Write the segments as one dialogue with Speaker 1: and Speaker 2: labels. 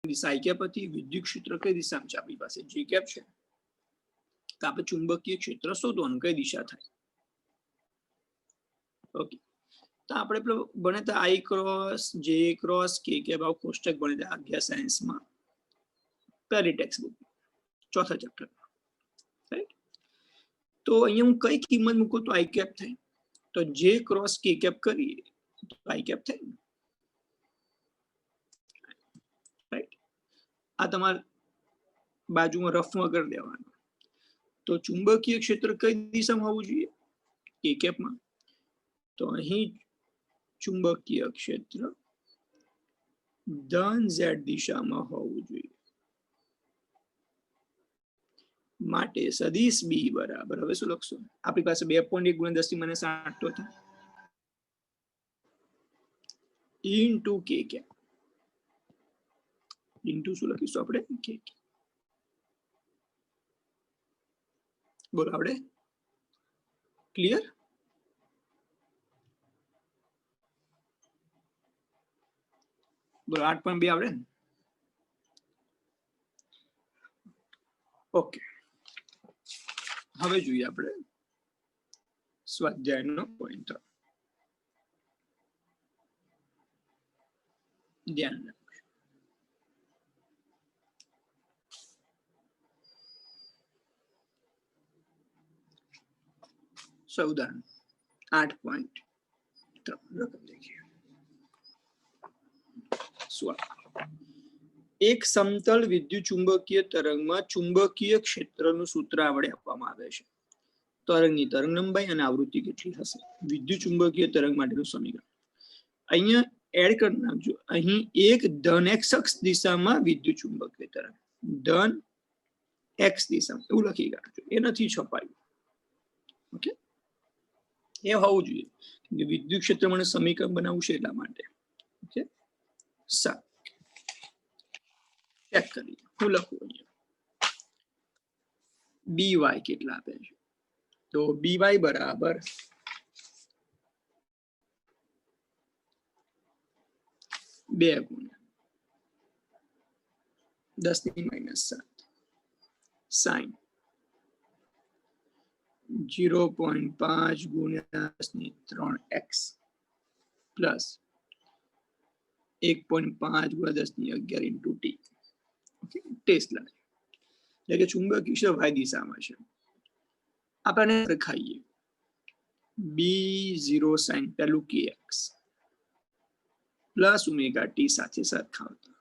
Speaker 1: દિશા આઈ cap હતી, વિદ્યુત ક્ષેત્ર કઈ દિશામાં છે આપણી પાસે જે કેપ છે, તો આપણે ચુંબકીય ક્ષેત્ર શોધવાનું કઈ દિશા થાય. ઓકે, તો આપણે પેલો બને તો આઈ ક્રોસ જે ક્રોસ કે આવું કોષ્ટક બને તે અગિયાર સાયન્સમાં પહેલી ટેક્સ્ટ બુક ચોથા ચેપ્ટર, રાઈટ. તો અહીંયા હું કઈ કિંમત મૂકું તો આઈ કેપ થાય, તો જે ક્રોસ કે કેપ કરીએ તો આઈ કેપ થાય ને, રાઈટ. આ તમારે બાજુમાં રફમાં કરી દેવાનું. તો ચુંબકીય ક્ષેત્ર કઈ દિશામાં હોવું જોઈએ કે કેપમાં, તો અહીં ચુંબકીય ક્ષેત્ર ધન ઝેડ દિશામાં હોવું જોઈએ. માટે સદિશ બી બરાબર, હવે શું લખશો આપણી પાસે 2.1 ગુણ્યા 10 - 8 તો થાય ઇન્ટુ કે કેપ, ઇન્ટુ શું લખીશું આપણે કે. બોલો આપણે ક્લિયર? બોલો 8.2 આવડે ને? ઓકે, હવે જોઈએ આપણે સ્વાધ્યાયનો પોઈન્ટ. ધ્યાન રાખજો. ઉદાહરણ 8.3 રકમ देखिए. એક સમતલ વિદ્યુત ચુંબકીય તરંગમાં ચુંબકીય ક્ષેત્રનું સૂત્ર આવડે આપવામાં આવે છે. તરંગની તરંગ લંબાઈ અને આવૃત્તિ કેટલી હશે? વિદ્યુત ચુંબકીય તરંગ માટેનું સમીકરણ અહીંયા એડ કરી નાખજો. અહીં એક ધન એક્સ અક્ષ દિશામાં વિદ્યુત ચુંબકીય તરંગ, ધન એક્સ દિશામાં એવું લખી કાઢજો, એ નથી છપાયું. ઓકે, એ હોવું જોઈએ કે વિદ્યુત ક્ષેત્ર મને સમીકરણ બનાવવું છે એટલા માટે. ઓકે, સારું, ચેક કરીએ. હું લખું અહીંયા બી વાય કેટલા આપે છે, તો બી વાય બરાબર 2 ગુણ્યા 10 - 7 સાइन 0.5 ગુણ્યા 10 - 3 x પ્લસ 1.5 ગુણ્યા 10 - 11 ઇન્ટુ ટી. ઓકે, ટેસ્લા એટલે કે ચુંબકીય ક્ષેત્ર વાય દિશામાં છે. આપણે લખાઈએ B0 sin પહેલું kx પ્લસ ઓમેગા ટી સાથે સરખાવતા.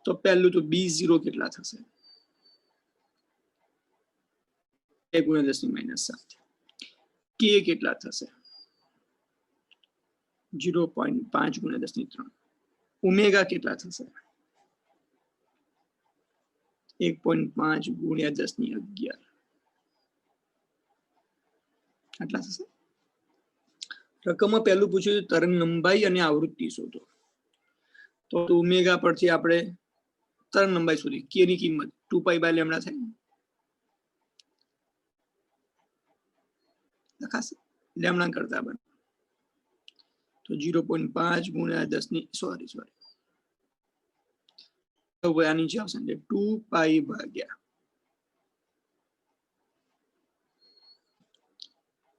Speaker 1: તો પહેલું તો B0 કેટલા થશે? 1 ગુણ્યા 10 - 7. k કેટલા થશે? 0.5 ગુણ્યા 10 - 3. ઓમેગા કેટલા થશે? 1.5 ગુણ્યા 10 - 11. આટલા થશે. રકમમાં પહેલું પૂછ્યું તરંગ લંબાઈ અને આવૃત્તિ શોધો. તો ઓમેગા પરથી આપણે તરંગ લંબાઈ શોધી, કે ની કિંમત 2π/λ થાય લખાશે લેમ્ડા કરતા બને. તો 0.5 ગુણ્યા 10 સોરી તો આ નીચે આવશે 2π/,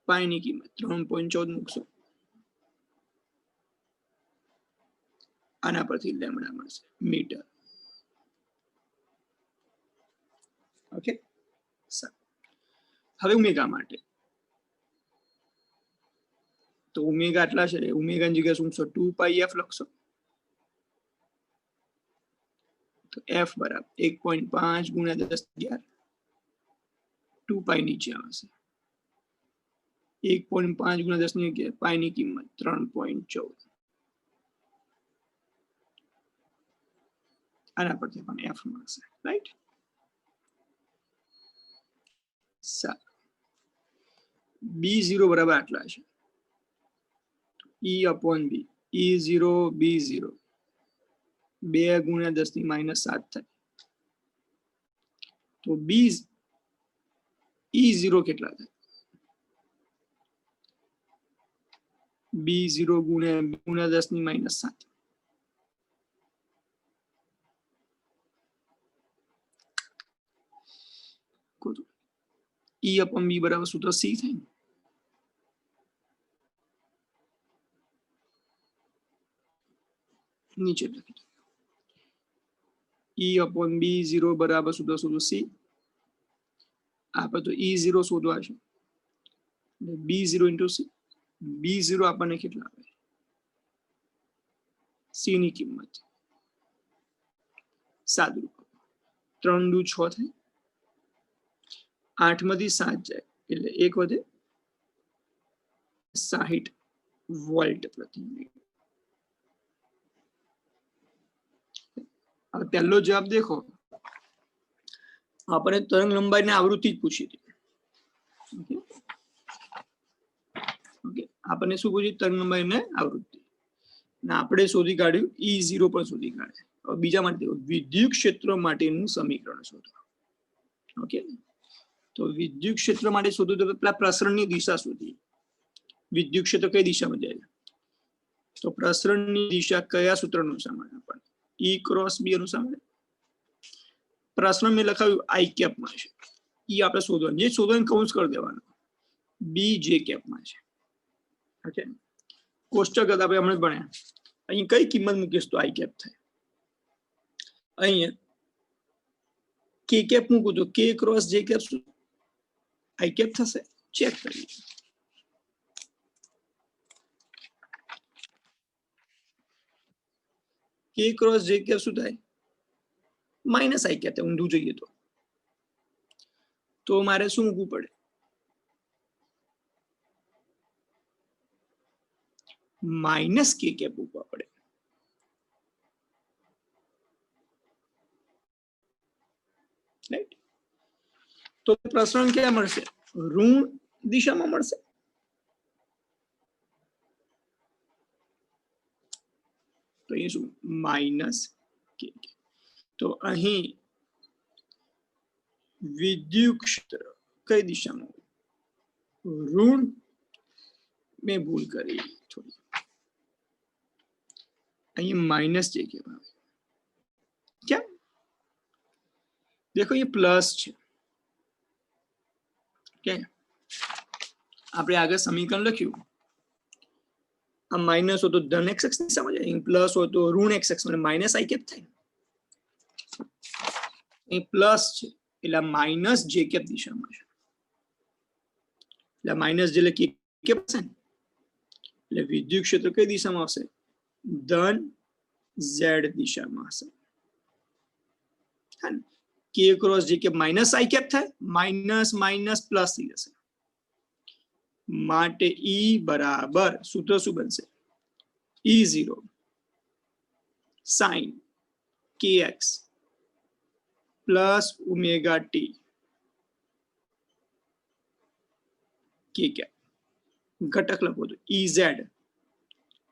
Speaker 1: પાઈ ની કિંમત 3.14 મૂકશો, આના પરથી લેમ્ડા મળશે મીટર. ઓકે, હવે ઓમેગા માટે તો ઓમેગા આટલા છે, ઓમેગા ની જગ્યાએ શું લખશો? 2πf લખશો. તો f બરાબર 1.5 ગુણ્યા 10 - 11, 2π નીચે આવશે 1.5 ગુણ્યા 10 - 11, પાઈ ની કિંમત 3.14. આના પરથી પણ f મળશે, રાઈટ. B0 બરાબર આટલા છે, E/B, E0 B0 2 ગુણ્યા 10 - 7 થાય. તો E0 કેટલા થાય? B0 ગુણ્યા 10 ની -7 E upon B બરાબર સૂત્ર C થાય નીચે લખી E upon B0 બરાબર સૂત્ર C આપણે તો E0 શોધવા છે B0 into C B0 આપણને કેટલા આવે C ની કિંમત 7 3 દુ 6 થાય 8 માંથી 7 જાય એટલે 1 વધે 60 વોલ્ટ પ્રતિ મિનિટ अब पहलो जवाब देखो आपने तरंग लंबाई ने आवृत्ति पूछी थी ओके आपने शू पूछी तरंग लंबाई ने आवृत्ति ने आपणे शोधी काढ्યું E0 पर शोधी काढे હવે બીજા માટે देखो विद्युत क्षेत्र माटेનું समीकरण शोधो ओके तो विद्युत क्षेत्र माटे शोधो तो પેલા પ્રસરણની દિશા શોધી विद्युत क्षेत्र કઈ દિશામાં જાય તો પ્રસરણની દિશા કયા સૂત્ર અનુસાર મળે આપણને E क्रॉस B अनुसार प्रश्न में लखाव्યું I कैप માં છે E આપણે શોધવાનું જે શોધવાનું કૌંસ કરી દેવાનો B J कैप માં છે ઓકે કોષ્ટક આપણે હમણાં ભણ્યા અહીં કઈ કિંમત મૂકીશ તો I कैप થાય અહીં K कैप મૂકું તો K क्रॉस J कैप શું I कैप થશે ચેક કરીએ K क्रॉस J कैप શું થાય माइनस I कैप ઊંધું જોઈએ તો મારે શું મૂકવું પડે माइनस K कैप મૂકવા પડે રાઈટ તો પ્રસરણ ક્યાં મળશે ઋણ દિશામાં મળશે તો એ શું માઇનસ K तो अहीं विद्युत क्षेत्र कई दिशा में ऋण में भूल करी थोड़ी अहीं माइनस जे के क्या देखो ये प्लस है क्या आपने आगे समीकरण लख्યું आ माइनस हो तो धन x x दिशा में जाए प्लस हो तो ऋण x x में माइनस I कैप થાય એ પ્લસ છે એટલે માઈનસ જે કેપ દિશામાં છે એટલે માઈનસ જે કે કેપ છે એટલે વિદ્યુત ક્ષેત્ર કઈ દિશામાં આવશે ધન z દિશામાં હશે k क्रॉस જે કે માઈનસ I કેપ થાય માઈનસ માઈનસ પ્લસ થઈ જશે માટે E બરાબર સૂત્ર શું બનશે E0 sin kx plus omega T के क्या घटक लखो तो EZ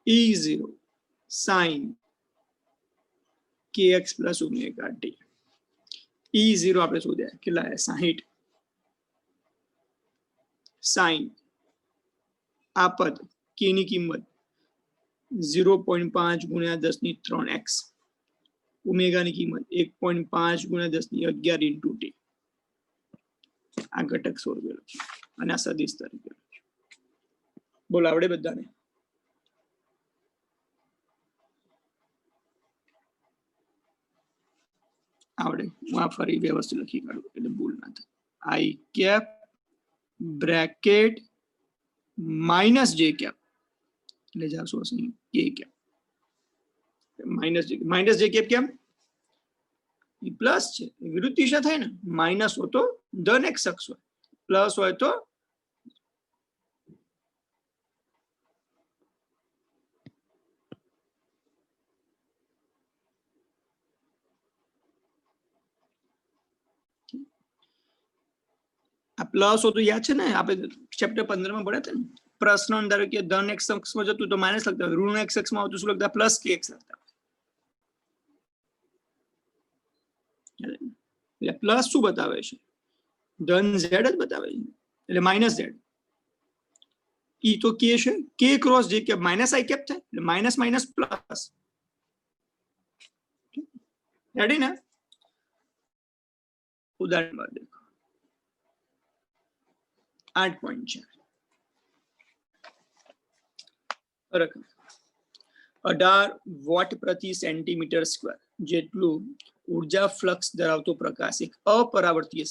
Speaker 1: E0 sin kx plus omega T E0 આપણે શોધ્યા કેટલા है 60 sin આ પદ k ની કિંમત 0.5 ગુણ્યા 10 ની 3x ओमेगा ની કિંમત 1.5 ગુણ્યા 10 ની 11 into t આ ઘટક સોલ્વ અને આ સદિશ તરીકે બોલ આવડે બધાને આવડે હું આ ફરી વ્યવસ્થિત લખી કાઢું એટલે ભૂલ ના થાય I cap bracket minus J cap એટલે જાશું હશે K cap minus J cap કેમ એ પ્લસ છે વિરુદ્ધ દિશા થાય ને માઈનસ હોય તો ધન x અક્ષ હોય પ્લસ હોય તો આ પ્લસ હોય તો યાદ છે ને આપણે ચેપ્ટર 15 માં ભણ્યા હતા ને પ્રશ્ન અંદર કે ધન x અક્ષ માં જતું તો માઈનસ લખતા ઋણ x અક્ષ માં આવતું શું લખતા પ્લસ kx લખતા એટલે પ્લસ શું બતાવે છે ધન z જ બતાવે છે એટલે માઈનસ z ई तो के છે કે ક્રોસ જે કે માઇનસ આઈ કેપ થાય એટલે માઇનસ માઇનસ પ્લસ રેડી ને ઉદાહરણ નંબર देखो 8.4 રકમ 18 વોટ પ્રતિ સેન્ટીમીટર સ્ક્વેર જેટલું ઊર્જા ફ્લક્સ ધરાવતો પ્રકાશ એક અપરાવર્તીય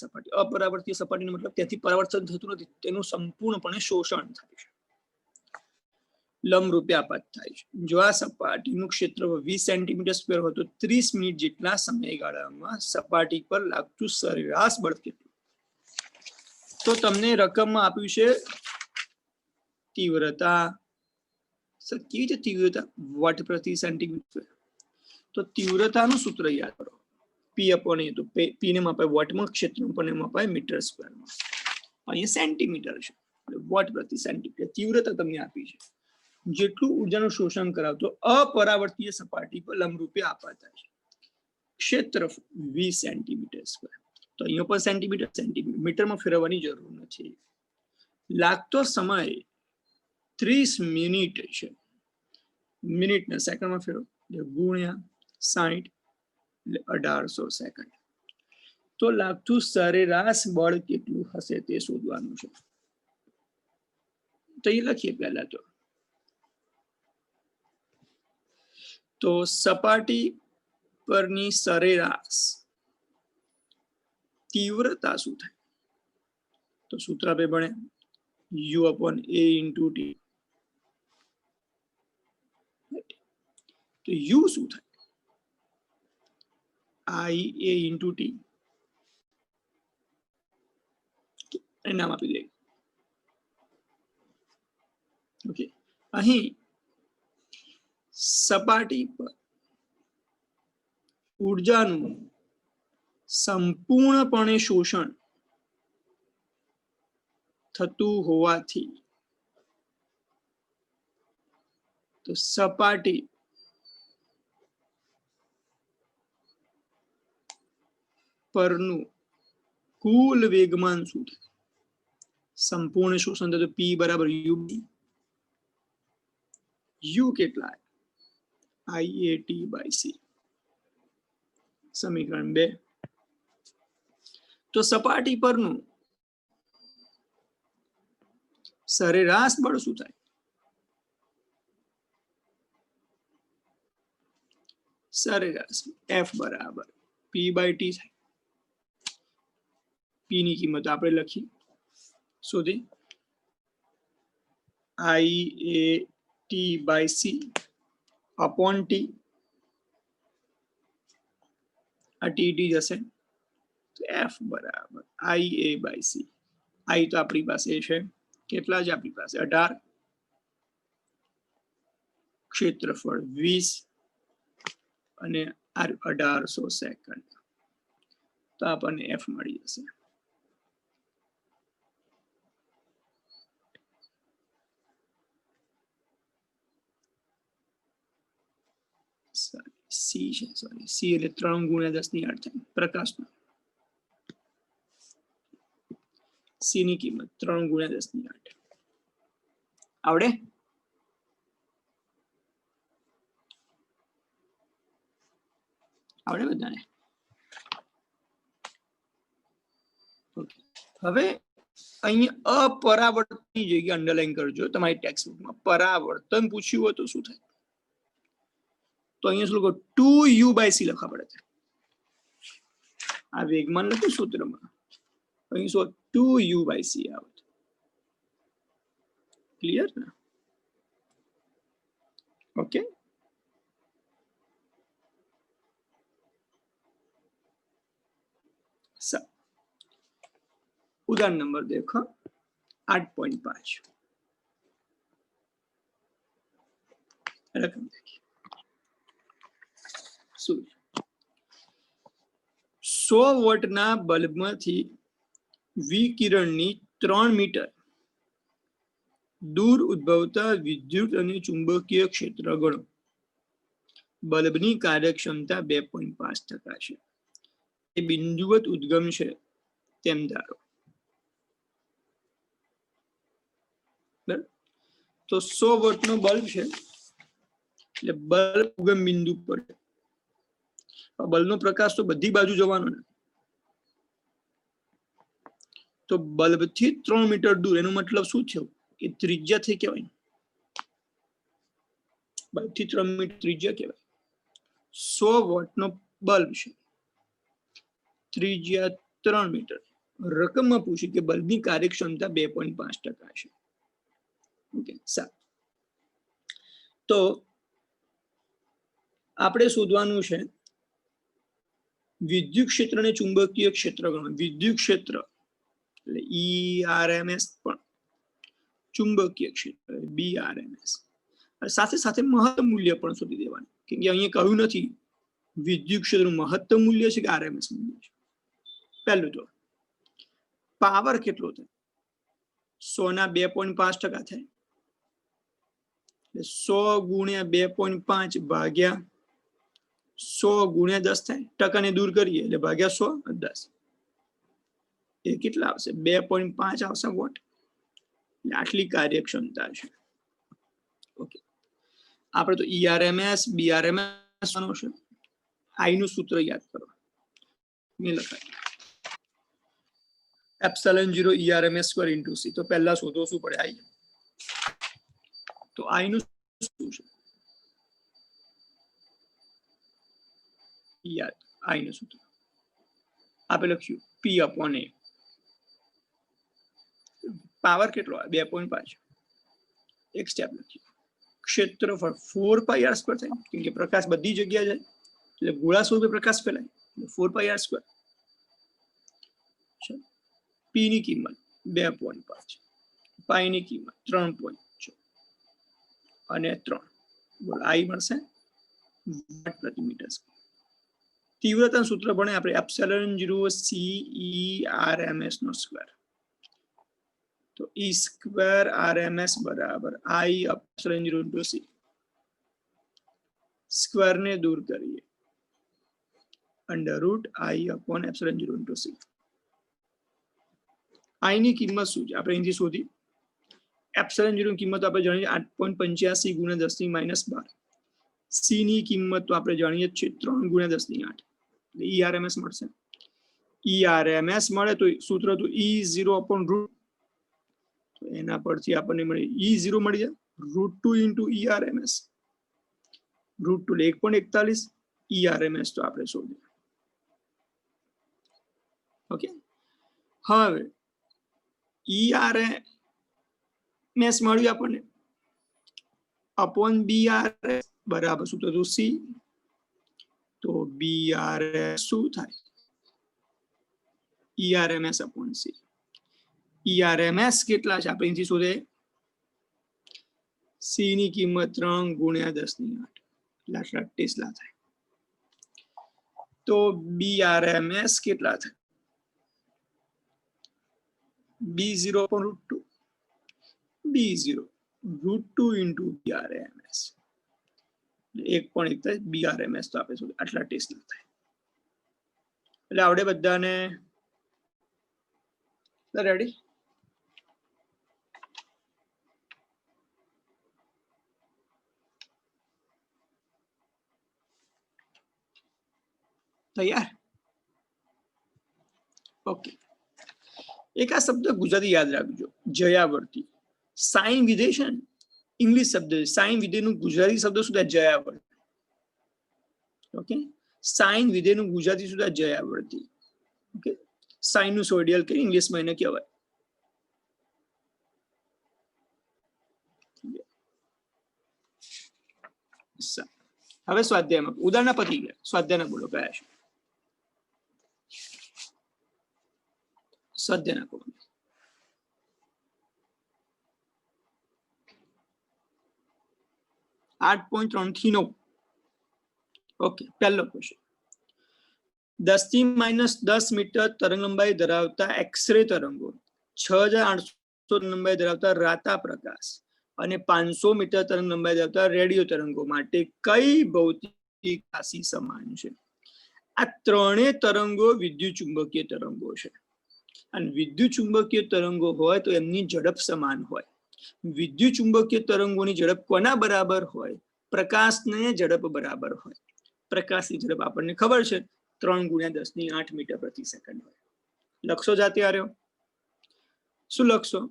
Speaker 1: સપાટીનો મતલબ ત્યાંથી પરાવર્તન થતું નથી, તેનું સંપૂર્ણપણે શોષણ થાય છે, લંબરૂપે આપાત થાય છે. જો આ સપાટીનું ક્ષેત્ર 20 સેન્ટીમીટર સ્ક્વેર હોય તો 30 મિનિટ જેટલા સમયગાળામાં સપાટી પર લાગતું સરેરાશ બળ કેટલું? તો તમને રકમમાં આપ્યું છે તીવ્રતા. કેવી રીતે તીવ્રતા? વોટ પ્રતિ સેન્ટીમીટર. તો તીવ્રતાનું સૂત્ર યાદ કરો, પી અપોન એ. તો પી ને મપાય વોટમાં, ક્ષેત્રફળ ને મપાય મીટર સ્ક્વેરમાં. અહીંયા સેન્ટીમીટર છે, વોટ પ્રતિ સેન્ટીમીટર. તીવ્રતા તમને આપી છે. જેટલું ઊર્જાનું શોષણ કરાવતો અપરાવર્તીય સપાટી પર લંબરૂપે આપાત થાય છે. ક્ષેત્રફળ 20 સેન્ટીમીટર સ્ક્વેર. તો અહીંયા પર સેન્ટીમીટર મીટરમાં ફેરવવાની જરૂર નથી. લાગતો સમય 30 મિનિટ છે. મિનિટને સેકન્ડમાં ફેરવો ગુણ્યા 60 એટલે 1800 સેકન્ડ. તો લાગતું સરેરાશ બળ કેટલું હશે તે શોધવાનું છે. તો એ લખીએ પહેલા તો સપાટી પરની સરેરાશ તીવ્રતા શું થાય? તો સૂત્ર આપણે ભણે u upon a into t. તો u શું થાય? I a into t. નામ આપી દે. ઓકે, અહીં સપાટી પર ઊર્જાનું સંપૂર્ણપણે શોષણ થતું હોવાથી તો સપાટી પરનું કુલ વેગમાન શું થાય? સંપૂર્ણ શોષણ થાય તો P બરાબર u. u કેટલા? IAT by c. સમીકરણ 2. તો સપાટી પરનું સરેરાશ બળ શું થાય? સરેરાશ F બરાબર P by T થાય. P ની કિંમત આપણે લખી શોધી IAT by c upon T. આ TT જશે તો F બરાબર IA by c. I તો આપણી પાસે છે કેટલા છે? આપણી પાસે 18, ક્ષેત્રફળ 20 અને 1800 સેકન્ડ. તો આપણને F મળી જશે. સી છે, સોરી સી એટલે 3 ગુણ્યા 10 ની 8 થાય પ્રકાશનો. સી ની કિંમત 3 ગુણ્યા 10 ની 8. આવડે? આવડે બધાને? ઓકે, હવે અહીંયા અપરાવર્તનની જગ્યાએ અંડરલાઈન કરજો. તમારી ટેક્સ્ટ બુકમાં પરાવર્તન પૂછ્યું હોય તો શું થાય? તો અહીંયા શું લખો? 2u by c લખવા પડે છે. આ વેગમાન લખ્યું સૂત્રમાં, અહીં શું 2u by c આવે. ક્લિયર ને? ઓકે, उदाहरण नंबर देखो 8.5. रकम देखिए 100 वोट ना बल्ब में विकिरण 3 मीटर दूर उद्भवता विद्युत और चुंबकीय क्षेत्र गणो. बल्ब की कार्यक्षमता 2.5% है. बिंदुवत उद्गम है तेम धारो. તો 100 વોટનો બલ્બ છે એટલે બલ્બ ઉગમ બિંદુ પર બલ્બનો પ્રકાશ તો બધી બાજુ જવાનો ને, તો બલ્બ થી 3 મીટર દૂર, એનો મતલબ શું થયો કે ત્રિજ્યા થઈ કહેવાય, બલ્બ થી 3 મીટર ત્રિજ્યા કહેવાય. 100 વોટનો બલ્બ છે, ત્રિજ્યા 3 મીટર, રકમમાં પૂછ્યું કે બલ્બની કાર્યક્ષમતા 2.5% છે. ઓકે, સારું. તો આપણે શોધવાનું છે વિદ્યુત ક્ષેત્ર અને ચુંબકીય ક્ષેત્ર ગણવાનું. વિદ્યુત ક્ષેત્ર એટલે ERMS, પણ ચુંબકીય ક્ષેત્ર BRMS, સાથે સાથે મહત્તમ મૂલ્ય પણ શોધી દેવાનું, કેમ કે અહીંયા કહ્યું નથી વિદ્યુત ક્ષેત્રનું મહત્તમ મૂલ્ય છે કે RMS મૂલ્ય છે. પહેલું તો પાવર કેટલો થાય, 100 ના 2.5% થાય, 100 ગુણ્યા 2.5 ભાગ્યા 100 ગુણ્યા 10 થાય, ટકાને દૂર કરીએ એટલે ભાગ્યા 100 10, એ કેટલા આવશે 2.5 આવશે વોટ. આટલી કાર્યક્ષમતા છે. ઓકે, આપણે તો ERMS BRMS છે. આઈ નું સૂત્ર યાદ કરો, મેં લખાય epsilon 0 ERMS square into C. તો પહેલા શોધો શું પડે, આઈ. તો આઈ નું શું છે યાદ, આઈ નું સૂત્ર આપણે લખ્યું P/A. પાવર કેટલો આવે 2.5, એક સ્ટેપ લખ્યું. ક્ષેત્રફળ 4πr² થાય, કેમ કે પ્રકાશ બધી જગ્યાએ જાય એટલે ગોળા સ્વરૂપે પ્રકાશ ફેલાય, 4πr². પી ની કિંમત 2.5, પાઈ ની કિંમત 3.6 અને 3, બોલ આઈ મળશે વોટ પ્રતિ મીટર સ્ક્વેર. તીવ્રતા સૂત્ર ભણે આપણે એપ્સિલોન 0 CE/RMS નો સ્ક્વેર. તો E સ્ક્વેર RMS બરાબર I epsilon 0 into C. Square ને દૂર કરીએ √ I upon epsilon 0 into C. I ની કિંમત શું છે આપણે અહીંથી શોધી. એપ્સિલોન 0 ની કિંમત આપણે જાણીએ 8.85 ગુણ્યા 10⁻12. C ની કિંમત તો આપણે જાણીએ જ છે 3 ગુણ્યા 10⁸. એટલે ERMS મળશે. ERMS મળે તો સૂત્ર તો E0 upon √, તો એના પરથી આપણને મળે E0 મળી જાય √2 ઇન્ટુ ERMS. √2 1.41, ERMS તો આપણે શોધીએ. ઓકે, હવે ERMS મળ્યું આપણને અપોન BRS બરાબર સૂત્ર તો C. તો BRS શું થાય ERMS અપોન C. ERMS કેટલા છે આપણે અહીંથી શોધે. C ની કિંમત 3 ગુણ્યા 10⁸, એટલે આટલા ટેસ્લા થાય. તો BRMS કેટલા થાય B0 upon √2, B0 √2 into BRMS, 1.1 BRMS તો આપણે શોધે આટલા ટેસ્લા થાય. એટલે આવડે બધાને રેડી. તૈયાર? ઓકે, એક આ શબ્દ ગુજરાતી યાદ રાખજો, જયાવર્તી. સાઈન વિધેય છે ને ઇંગ્લિશ શબ્દ છે, સાઈન વિધેયનું ગુજરાતી શબ્દ શું થાય જયાવર્તી. ઓકે, સાઈન વિધેયનું ગુજરાતી શું થાય જયાવર્તી. ઓકે, સાઇનુસોઇડિયલ કે ઇંગ્લિશમાં એને કહેવાય. હવે સ્વાધ્યાયમાં ઉદાહરણ પતી ગયા. સ્વાધ્યાયના બોલો કયા છે સ્વાધ્યાયના બોલો. 8.3 થી 9. ઓકે, પહેલો ક્વેશ્ચન. 10 થી -10 મીટર તરંગ લંબાઈ ધરાવતા એક્સરે તરંગો, 6800 લંબાઈ ધરાવતા રાતા પ્રકાશ અને 500 મીટર તરંગ લંબાઈ ધરાવતા રેડિયો તરંગો માટે કઈ ભૌતિક રાશિ સમાન છે? આ ત્રણેય તરંગો વિદ્યુત ચુંબકીય તરંગો છે, અને વિદ્યુત ચુંબકીય તરંગો હોય તો એમની ઝડપ સમાન હોય. વિદ્યુત ચુંબકીય તરંગોની ઝડપ કોના બરાબર હોય? પ્રકાશને ઝડપ બરાબર હોય. પ્રકાશની ઝડપ આપણને ખબર છે 3 × 10⁸ મીટર પ્રતિ સેકન્ડ હોય. લખશો જાતે આર્યો? શું લખશો?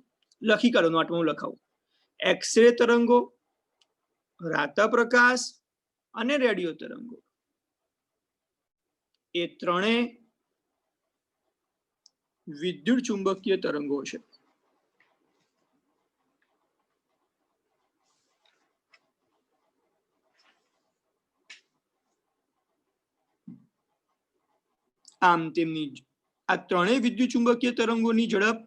Speaker 1: લખી કાઢો, નોટમાં હું લખાવું. એક્સરે તરંગો, રાતા પ્રકાશ અને રેડિયો તરંગો એ ત્રણેય વિદ્યુત ચુંબકીય તરંગો છે. આમ તેમની આ ત્રણેય વિદ્યુત ચુંબકીય તરંગોની ઝડપ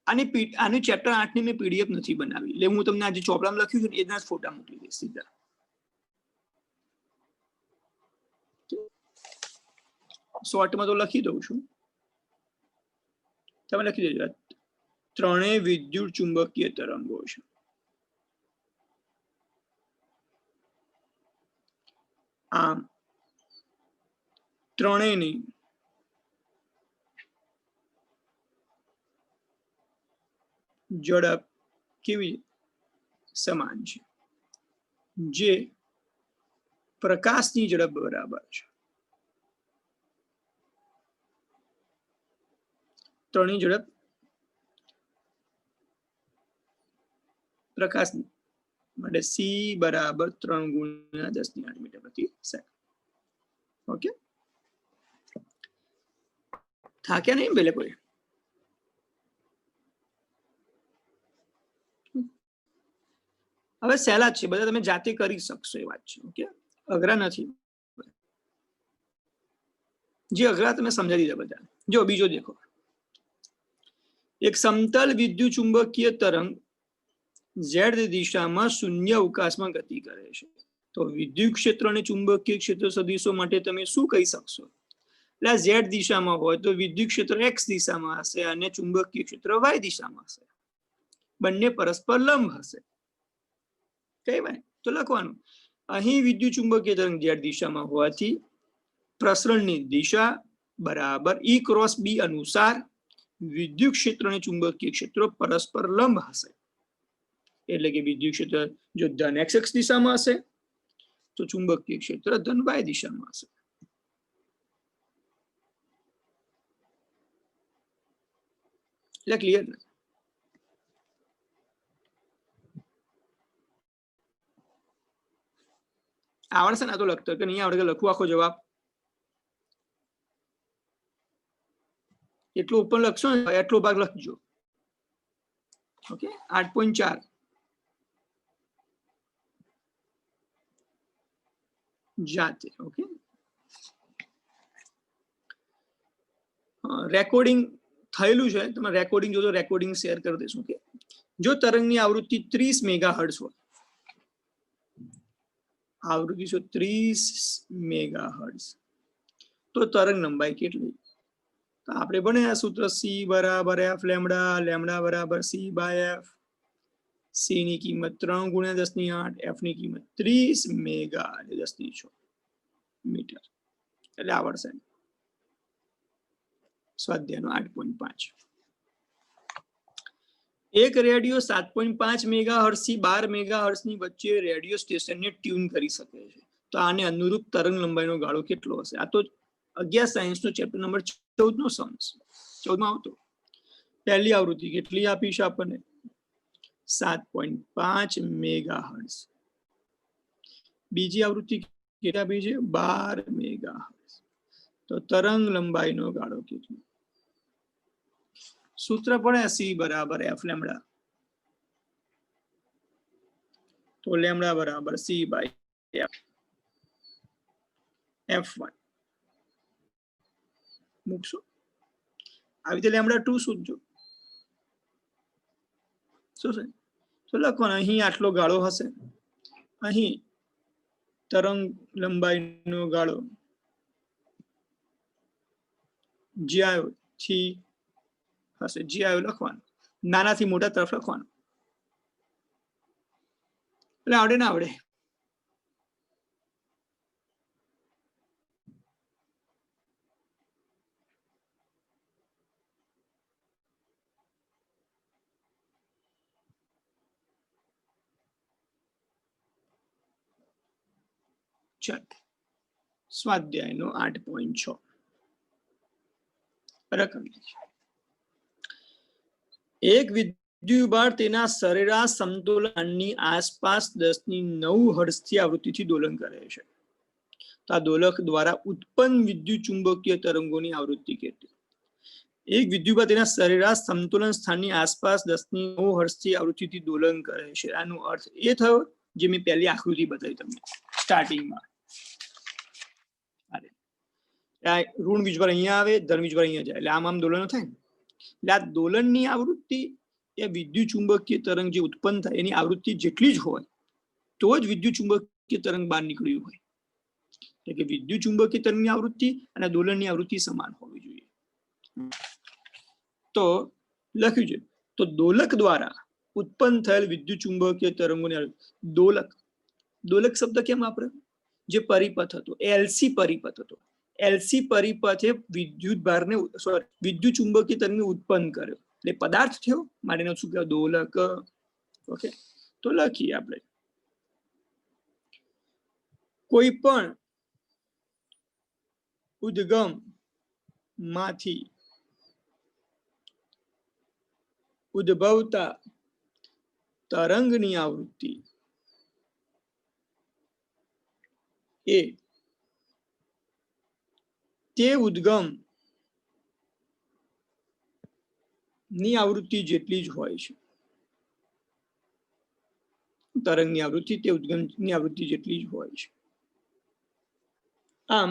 Speaker 1: આની ચેપ્ટર 8 ની મેં પીડીએફ નથી બનાવી, એટલે હું તમને આજે ચોપડામાં લખ્યું છે એના જ ફોટા મોકલી દઈશ સીધા. શોર્ટમાં તો લખી દઉં છું, તમે લખી દેજો. ત્રણેય વિદ્યુત ચુંબકીય તરંગો છે. આમ ત્રણેયની ઝડપ કેવી સમાન છે, જે પ્રકાશની ઝડપ બરાબર છે. ત્રણેય ઝડપ પ્રકાશ માટે c બરાબર 3 × 10⁸ મીટર પ્રતિ સેકન્ડ. ઓકે, થાક્યા નહીં પેલે કોઈ? હવે સહેલા છે, બધા તમે જાતે કરી શકશો એ વાત છે. ઓકે, અઘરા નથી. જે અઘરા તમે સમજાવી દીધા બધા. જો બીજો દેખો, એક સમતલ વિદ્યુત ચુંબકીય તરંગ z દિશામાં શૂન્ય અવકાશમાં ગતિ કરે છે. તો વિદ્યુત ક્ષેત્ર અને ચુંબકીય ક્ષેત્ર સદિશો માટે તમે શું કહી શકશો? એટલે z દિશામાં હોય તો વિદ્યુત ક્ષેત્ર x દિશામાં હશે અને ચુંબકીય ક્ષેત્ર y દિશામાં હશે. બંને પરસ્પર લંબ હશે. કહેવાય તો લખવાનું, અહીં વિદ્યુત ચુંબકીય તરંગ z દિશામાં હોવાથી પ્રસરણની દિશા બરાબર E × B અનુસાર વિદ્યુત ક્ષેત્ર અને ચુંબકીય ક્ષેત્રો પરસ્પર લંબ હશે. એટલે કે વિદ્યુત ક્ષેત્ર જો ધન x દિશામાં હશે તો ચુંબકીય ક્ષેત્ર ધન y દિશામાં હશે. એટલે ક્લિયર ને? આવડશે ને? તો લખતો કે નહીં આવડે લખવું આખો જવાબ? એટલો ઉપર લખશો ને એટલો ભાગ લખજો. ઓકે, 8.4 જાતે. ઓકે, રેકોર્ડિંગ થયેલું છે, તમે રેકોર્ડિંગ જોજો, રેકોર્ડિંગ શેર કરી દઈશું. ઓકે, જો તરંગની આવૃત્તિ 30 મેગાહર્ટ્ઝ હોય, આવૃત્તિ 30 મેગાહર્ટ્ઝ, તો તરંગ લંબાઈ કેટલી? તો આપણે ભણ્યા સૂત્ર c બરાબર f લેમ્ડા, લેમ્ડા બરાબર c/f. c ની કિંમત 3 × 10⁸, f ની કિંમત 30 મેગા એટલે 10⁶ મીટર. એટલે આવડશે. સ્વાધ્યાયનો 8.5. એક રેડિયો 7.5 મેગાહર્ટ્ઝ થી 12 મેગાહર્ટ્ઝ ની વચ્ચે રેડિયો સ્ટેશનને ટ્યુન કરી શકે છે. તો આને અનુરૂપ તરંગ લંબાઈનો ગાળો કેટલો હશે? આ તો 11 સાયન્સ નો ચેપ્ટર નંબર 14 નો સમ છે. 14 માં આવતો. પહેલી આવૃત્તિ કેટલી આપી છે આપણને? 7.5 મેગાહર્ટ્ઝ. બીજી આવૃત્તિ કેટલી આપી છે? 12 મેગાહર્ટ્ઝ. તો તરંગ લંબાઈનો ગાળો કેટલો? સૂત્ર પડે c બરાબર f લેમ્ડા. તો લેમ્ડા બરાબર c/f f1 મૂકશો. આવી રીતે લેમ્ડા 2 શોધજો. શું છે? તો લખવાનું, અહીં આટલો ગાળો હશે, અહીં તરંગ લંબાઈનો ગાળો જ્યાંથી હશે, જ્યાં લખવાનું, નાનાથી મોટા તરફ લખવાનું. એટલે આવડે ના આવડે? ચાલો સ્વાધ્યાયનો 8.6 રકમ એક વિદ્યુતભાર તેના સરેરાશ સમતોલનની આસપાસ 10⁹ હર્ટ્ઝથી આવૃત્તિથી દોલન કરે છે. તો આ દોલક દ્વારા ઉત્પન્ન વિદ્યુત ચુંબકીય તરંગોની આવૃત્તિ કેટલી? એક વિદ્યુતભાર તેના સરેરાશ સમતોલન સ્થાનની આસપાસ 10⁹ હર્ટ્ઝથી આવૃત્તિથી દોલન કરે છે. આનો અર્થ એ થયો જે મેં પહેલી આકૃતિ બતાવી તમને સ્ટાર્ટિંગમાં. ઋણ વીજભાર અહીંયા આવે, ધન વીજભાર અહીંયા જાય, એટલે આમ દોલન થાય ને. એટલે આ દોલનની આવૃત્તિ એ વિદ્યુત ચુંબકીય તરંગ જે ઉત્પન્ન થાય એની આવૃત્તિ જેટલી જ હોય તો જ વિદ્યુત ચુંબકીય તરંગ બહાર નીકળ્યું હોય. એટલે કે વિદ્યુત ચુંબકીય તરંગની આવૃત્તિ અને દોલનની આવૃત્તિ સમાન હોવી જોઈએ. તો લખ્યું છે તો દોલક દ્વારા ઉત્પન્ન થયેલ વિદ્યુત ચુંબકીય તરંગોની દોલક શબ્દ કેમ વાપરે? જે પરિપથ હતો એલસી પરિપથ હતો. એલસી પરિપથે વિદ્યુત ભારને વિદ્યુત ચુંબકીય તરંગને ઉત્પન્ન કર્યો એટલે પદાર્થ થયો માટેનો શું કહેવાય? દોલક. ઓકે, તો લખીએ આપણે કોઈ પણ ઉદ્ગમ માંથી ઉદ્ભવતા તરંગની આવૃત્તિ એ તે ઉદ્ગમ ની આવૃત્તિ જેટલી જ હોય છે. તરંગની આવૃત્તિ તે ઉદ્ગમની આવૃત્તિ જેટલી જ હોય છે. આમ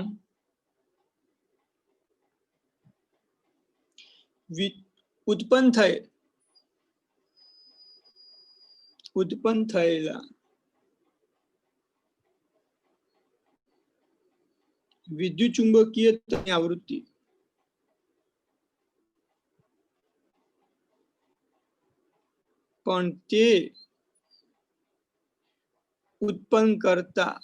Speaker 1: ઉત્પન્ન થયેલા વિદ્યુત ચુંબકીય આવૃત્તિ પણ તે ઉત્પન્ન કરતા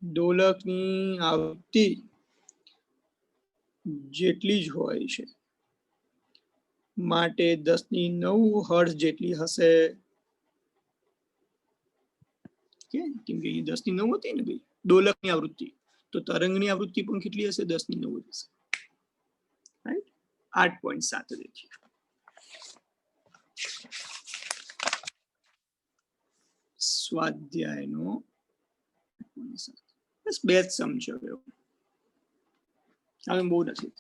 Speaker 1: દોલકની આવૃત્તિ જેટલી જ હોય છે. માટે 10⁹ હર્ટ્ઝ જેટલી હશે. કેમ કે 10⁹ હતી ને ભાઈ દોલકની આવૃત્તિ, તો તરંગની આવૃત્તિ પણ કેટલી હશે? 10⁹ હશે. રાઈટ. 8.7 देखिए સ્વાધ્યાયનો બસ બે જ સમજો હવે બહુ નથી.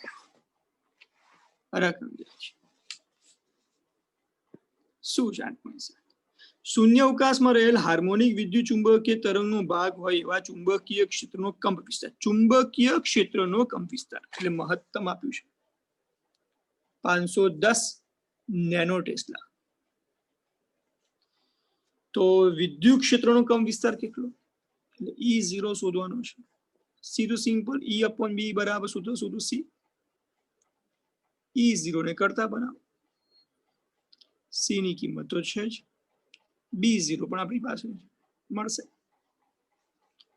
Speaker 1: શું છે 8.7? શૂન્ય અવકાશમાં રહેલ હાર્મોનિક વિદ્યુત ચુંબકીય તરંગનો ભાગ હોય એવા ચુંબકીય ક્ષેત્રનો કંપ વિસ્તાર. ચુંબકીય ક્ષેત્રનો કંપ વિસ્તાર એટલે મહત્તમ આપ્યું છે 510 નેનો ટેસ્લા. તો વિદ્યુત ક્ષેત્રનો કંપ વિસ્તાર કેટલો? એટલે E0 શોધવાનો છે. સીધું સિમ્પલ E/B બરાબર સૂત્ર શોધું C. E0 ને કરતા બનાવો. C ની કિંમત તો છે જ, B0 પણ આપણી પાસે મળશે.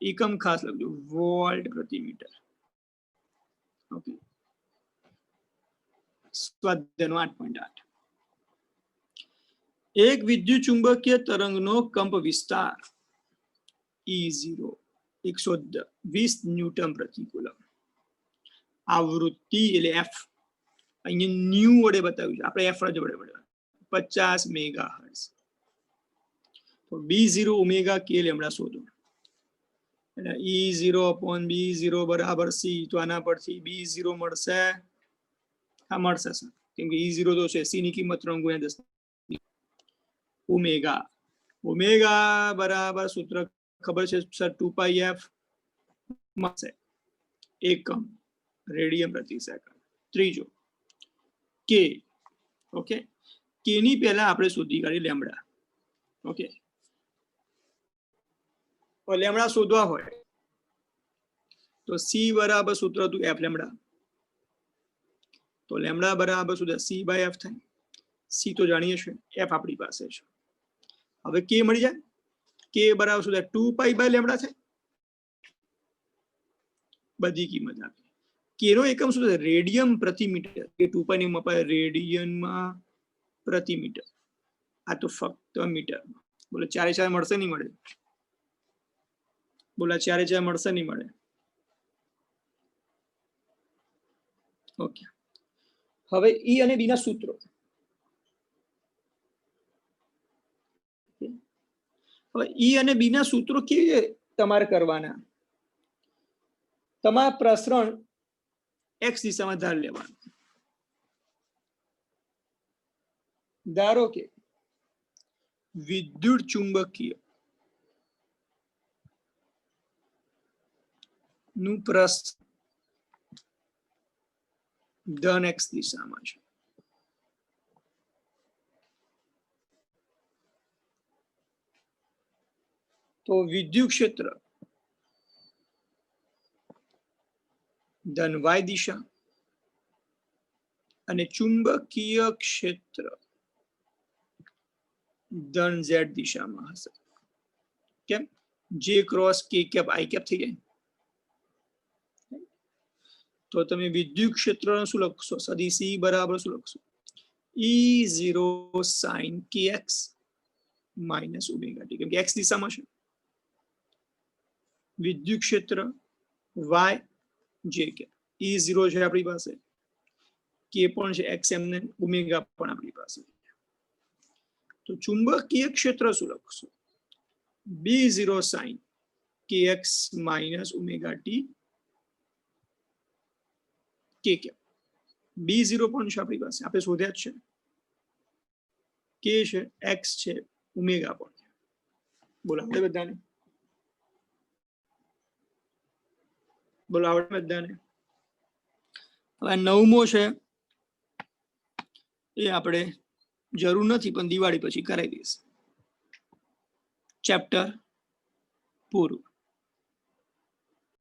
Speaker 1: એકમ ખાસ લખજો વોલ્ટ પ્રતિ મીટર. ઓકે, સ્વાધ્યાયનો 8.8 એક વિદ્યુત ચુંબકીય તરંગનો કંપ વિસ્તાર E0 120 ન્યૂટન પ્રતિ કુલમ. આવૃત્તિ એટલે F અહીંયા ન્યુ વડે બતાવ્યું છે, આપણે F જ વડે 50 મેગાહર્ટ્ઝ. તો B0 ઓમેગા K લેમ્ડા શોધો. એટલે E0/B0 બરાબર C. તો આના પરથી B0 મળશે. હા મળશે સર, કેમ કે E0 તો છે. C ની કિંમત 3 × 10 ઓમેગા. ઓમેગા બરાબર સૂત્ર ખબર છે સર 2πf મળશે એકમ રેડિયન પ્રતિ સેકન્ડ. ત્રીજો K. ઓકે, K ની પહેલા આપણે શોધી કાઢી લેમ્ડા. ઓકે, તો લેમ્ડા શોધવા હોય તો C બરાબર સૂત્ર હતું F લેમ્ડા. તો લેમ્ડા બરાબર શું થાય? C/F થાય. C તો જાણીએ છીએ, F આપણી પાસે છે. હવે K મળી જાય. K બરાબર શું થાય? 2π/λ થાય. બધી કિંમત આપી. K નો એકમ શું થાય? રેડિયન પ્રતિ મીટર. કે 2π ને મપાય રેડિયનમાં પ્રતિ મીટર. આ તો ફક્ત મીટર. બોલે 4 મળશે નહીં મળે? બોલા ચારે ચાર મળશે નહીં મળે? ઓકે, હવે ઈ અને બી ના સૂત્રો. હવે ઈ અને બી ના સૂત્રો કેવી તમારે કરવાના? તમારા પ્રસરણ એક્સ દિશામાં ધાર લેવાનું. ધારો કે વિદ્યુત ચુંબકીય નું પ્રસ્થ ધન એક્સ દિશામાં છે. તો વિદ્યુત ક્ષેત્ર ધન વાય દિશા અને ચુંબકીય ક્ષેત્ર ધન ઝેડ દિશામાં હશે. કેમ? જે ક્રોસ કે કેપ આઈ કેપ થઈ જાય. તો તમે વિદ્યુત ક્ષેત્ર શું લખશો? સદિશ E બરાબર શું લખશો? E0 sin kx minus omega T, કેમ કે એક્સ દિશામાં છે. વિદ્યુત ક્ષેત્ર y જે કે E0 છે આપણી પાસે, કે પણ છે, એક્સ એમને ઓમેગા પણ આપણી પાસે. તો ચુંબકીય ક્ષેત્ર શું લખશો? B0 sin kx minus omega T કે કે B0 પણ છે આપણી પાસે, આપણે શોધ્યા જ છે. કે છે, એક્સ છે, ઓમેગા પણ છે. બોલો આપણે બધાને, બોલો આવડે બધાને? હવે નવમો છે એ આપણે જરૂર નથી, પણ દિવાળી પછી કરાવી દઈશ. ચેપ્ટર પૂરું.